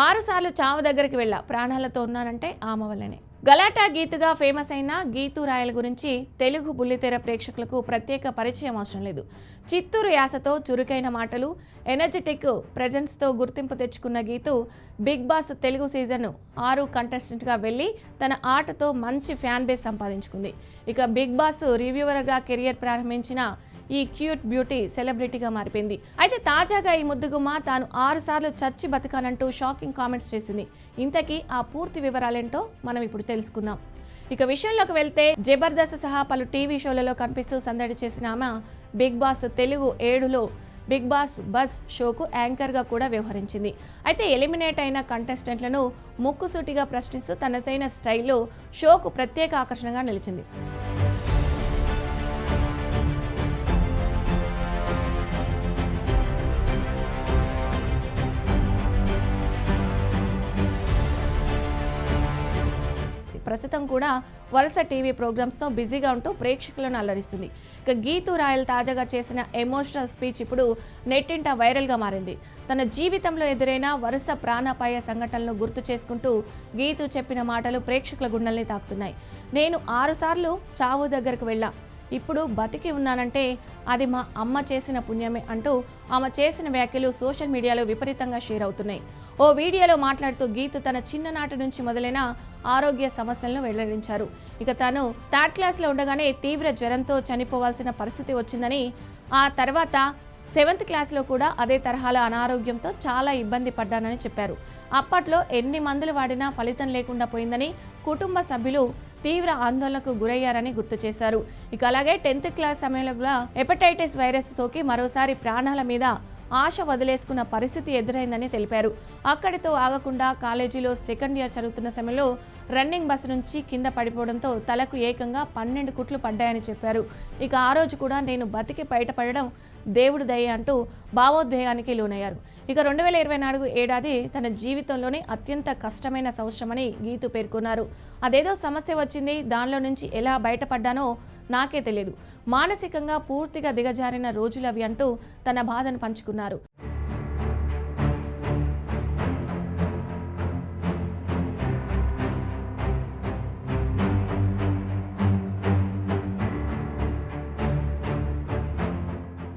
6 సార్లు చావు దగ్గరికి వెళ్ళా, ప్రాణాలతో ఉన్నానంటే ఆమె వల్లనే. గలాటా గీతుగా ఫేమస్ అయిన గీతు రాయల గురించి తెలుగు బుల్లితెర ప్రేక్షకులకు ప్రత్యేక పరిచయం అవసరం లేదు. చిత్తూరు యాసతో చురుకైన మాటలు, ఎనర్జెటిక్ ప్రెజెన్స్తో గుర్తింపు తెచ్చుకున్న Geethu Bigg Boss Telugu season 6 కంటెస్టెంట్గా వెళ్ళి తన ఆటతో మంచి ఫ్యాన్ బేస్ సంపాదించుకుంది. ఇక బిగ్ బాస్ రివ్యూవర్గా కెరియర్ ప్రారంభించిన ఈ క్యూట్ బ్యూటీ సెలబ్రిటీగా మారిపోయింది. అయితే తాజాగా ఈ ముద్దుగుమ్మ తాను 6 సార్లు చచ్చి బతకానంటూ షాకింగ్ కామెంట్స్ చేసింది. ఇంతకీ ఆ పూర్తి వివరాలేంటో మనం ఇప్పుడు తెలుసుకుందాం. ఇక విషయంలోకి వెళ్తే జబర్దస్త్ సహా పలు టీవీ షోలలో కనిపిస్తూ సందడి చేసిన ఆమె బిగ్ బాస్ తెలుగు 7లో బిగ్ బాస్ బస్ షోకు యాంకర్గా కూడా వ్యవహరించింది. అయితే ఎలిమినేట్ అయిన కంటెస్టెంట్లను ముక్కుసూటిగా ప్రశ్నిస్తూ తనదైన స్టైల్లో షోకు ప్రత్యేక ఆకర్షణగా నిలిచింది. ప్రస్తుతం కూడా వరుస టీవీ ప్రోగ్రామ్స్తో బిజీగా ఉంటూ ప్రేక్షకులను అల్లరిస్తుంది. ఇక గీతు రాయల్ తాజాగా చేసిన ఎమోషనల్ స్పీచ్ ఇప్పుడు నెట్టింట వైరల్గా మారింది. తన జీవితంలో ఎదురైన వరుస ప్రాణాపాయ సంఘటనలను గుర్తు చేసుకుంటూ గీతు చెప్పిన మాటలు ప్రేక్షకుల గుండెల్ని తాకుతున్నాయి. నేను 6 సార్లు చావు దగ్గరకు వెళ్ళా, ఇప్పుడు బతికి ఉన్నానంటే అది మా అమ్మ చేసిన పుణ్యమే అంటూ ఆమె చేసిన వ్యాఖ్యలు సోషల్ మీడియాలో విపరీతంగా షేర్ అవుతున్నాయి. ఓ వీడియోలో మాట్లాడుతూ గీతు తన చిన్ననాటి నుంచి మొదలైన ఆరోగ్య సమస్యలను వెల్లడించారు. ఇక తాను 3rd క్లాస్లో ఉండగానే తీవ్ర జ్వరంతో చనిపోవాల్సిన పరిస్థితి వచ్చిందని, ఆ తర్వాత 7th క్లాస్లో కూడా అదే తరహాల అనారోగ్యంతో చాలా ఇబ్బంది పడ్డానని చెప్పారు. అప్పట్లో ఎన్ని మందులు వాడినా ఫలితం లేకుండా పోయిందని, కుటుంబ సభ్యులు తీవ్ర ఆందోళనకు గురయ్యారని గుర్తు చేశారు. ఇక అలాగే 10th క్లాస్ సమయంలో కూడా హెపటైటిస్ వైరస్ సోకి మరోసారి ప్రాణాల మీద ఆశ వదిలేసుకున్న పరిస్థితి ఎదురైందని తెలిపారు. అక్కడితో ఆగకుండా కాలేజీలో 2nd ఇయర్ చదువుతున్న సమయంలో రన్నింగ్ బస్సు నుంచి కింద పడిపోవడంతో తలకు ఏకంగా 12 కుట్లు పడ్డాయని చెప్పారు. ఇక ఆ రోజు కూడా నేను బతికి బయటపడడం దేవుడు దయ అంటూ భావోద్వేగానికి లోనయ్యారు. ఇక 2024 ఏడాది తన జీవితంలోనే అత్యంత కష్టమైన సంవత్సరమని గీతు పేర్కొన్నారు. అదేదో సమస్య వచ్చింది, దానిలో నుంచి ఎలా బయటపడ్డానో నాకే తెలియదు, మానసికంగా పూర్తిగా దిగజారిన రోజులవి అంటూ తన బాధను పంచుకున్నారు.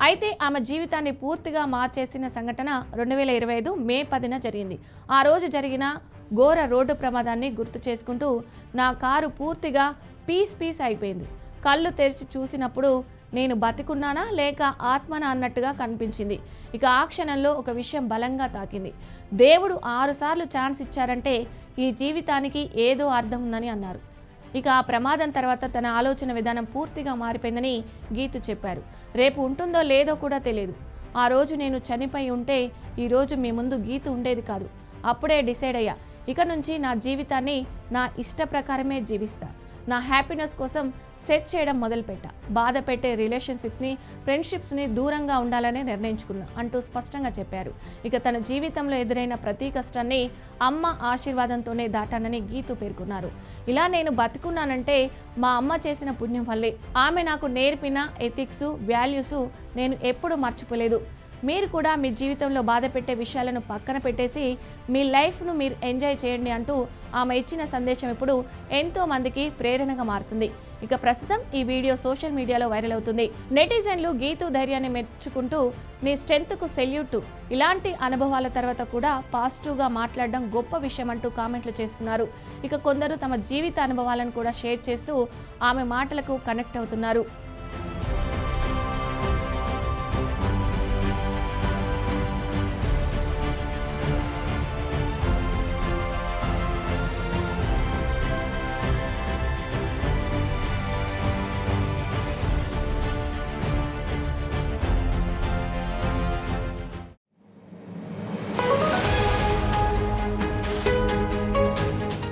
అయితే ఆమె జీవితాన్ని పూర్తిగా మార్చేసిన సంఘటన 2025 మే 10న జరిగింది. ఆ రోజు జరిగిన ఘోర రోడ్డు ప్రమాదాన్ని గుర్తు చేసుకుంటూ నా కారు పూర్తిగా పీస్ అయిపోయింది. కళ్ళు తెరిచి చూసినప్పుడు నేను బతికున్నానా లేక ఆత్మనా అన్నట్టుగా కనిపించింది. ఇక ఆ క్షణంలో ఒక విషయం బలంగా తాకింది. దేవుడు 6 సార్లు ఛాన్స్ ఇచ్చారంటే ఈ జీవితానికి ఏదో అర్థం ఉందని అన్నారు. ఇక ఆ ప్రమాదం తర్వాత తన ఆలోచన విధానం పూర్తిగా మారిపోయిందని గీతు చెప్పారు. రేపు ఉంటుందో లేదో కూడా తెలియదు. ఆ రోజు నేను చనిపోయి ఉంటే ఈరోజు మీ ముందు గీతు ఉండేది కాదు. అప్పుడే డిసైడ్ అయ్యా, ఇక నుంచి నా జీవితాన్ని నా ఇష్ట ప్రకారమే జీవిస్తా. నా హ్యాపీనెస్ కోసం సెట్ చేయడం మొదలుపెట్టా. బాధ పెట్టే రిలేషన్షిప్ని, ఫ్రెండ్షిప్స్ని దూరంగా ఉండాలని నిర్ణయించుకున్నా అంటూ స్పష్టంగా చెప్పారు. ఇక తన జీవితంలో ఎదురైన ప్రతి కష్టాన్ని అమ్మ ఆశీర్వాదంతోనే దాటానని గీతు పేర్కొన్నారు. ఇలా నేను బతుకున్నానంటే మా అమ్మ చేసిన పుణ్యం వల్లే. ఆమె నాకు నేర్పిన ఎథిక్స్, వాల్యూస్ నేను ఎప్పుడూ మర్చిపోలేదు. మీరు కూడా మీ జీవితంలో బాధ పెట్టే విషయాలను పక్కన పెట్టేసి మీ లైఫ్ను మీరు ఎంజాయ్ చేయండి అంటూ ఆమె ఇచ్చిన సందేశం ఇప్పుడు ఎంతో మందికి ప్రేరణగా మారుతుంది. ఇక ప్రస్తుతం ఈ వీడియో సోషల్ మీడియాలో వైరల్ అవుతుంది. నెటిజన్లు గీతు ధైర్యాన్ని మెచ్చుకుంటూ నీ స్ట్రెంత్కు సెల్యూట్, ఇలాంటి అనుభవాల తర్వాత కూడా పాజిటివ్గా మాట్లాడడం గొప్ప విషయం అంటూ కామెంట్లు చేస్తున్నారు. ఇక కొందరు తమ జీవిత అనుభవాలను కూడా షేర్ చేస్తూ ఆమె మాటలకు కనెక్ట్ అవుతున్నారు.